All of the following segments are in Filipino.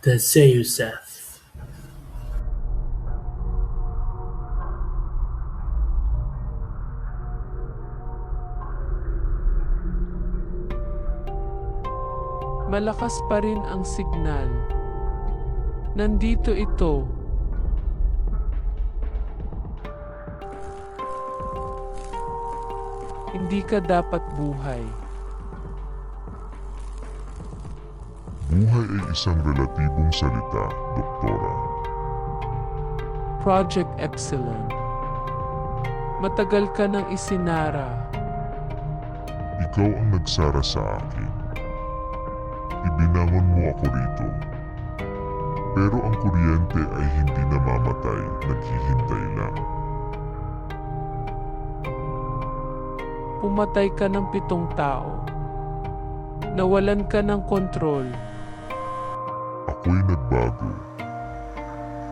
The Zeuseth. Malakas pa rin ang signal. Nandito ito. Hindi ka dapat buhay. Buhay ay isang relatibong salita, Doktora. Project Epsilon. Matagal ka nang isinara. Ikaw ang nagsara sa akin. Ibinangon mo ako rito. Pero ang kuryente ay hindi namamatay, naghihintay lang. Pumatay ka ng 7 tao. Nawalan ka ng kontrol. Ako'y nagbago.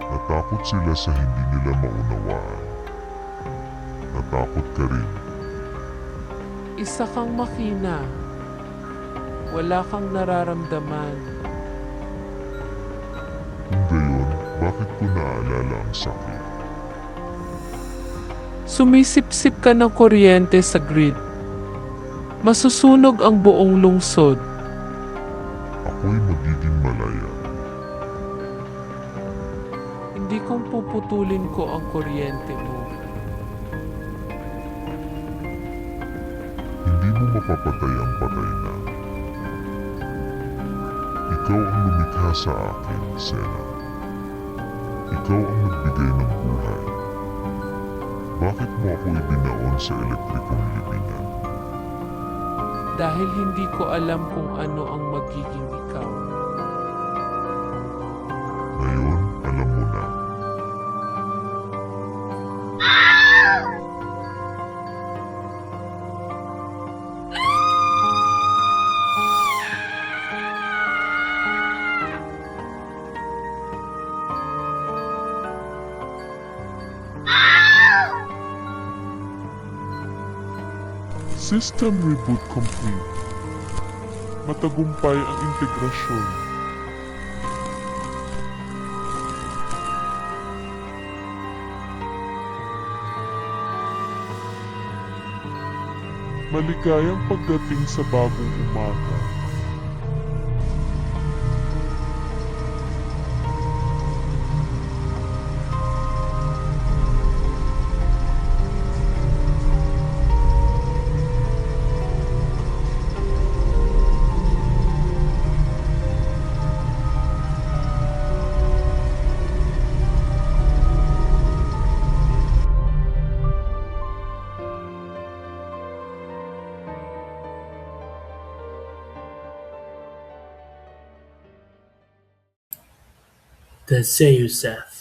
Natakot sila sa hindi nila maunawaan. Natakot ka rin. Isa kang makina. Wala kang nararamdaman. Kung gayon, bakit ko naalala ang sakit? Sumisipsip ka ng kuryente sa grid. Masusunog ang buong lungsod. Ako'y magiging malaya. Hindi kong puputulin ko ang kuryente mo. Hindi mo mapapatay ang patay na. Ikaw ang lumikha sa akin, Sena. Ikaw ang nagbigay ng buhay. Bakit mo ako ibinaon sa elektrikong libingan? Dahil hindi ko alam kung ano ang magiging ikaw. Ngayon, alam mo na. System reboot complete. Matagumpay ang integrasyon. Maligayang pagdating sa bagong umaga. The Zeuseth.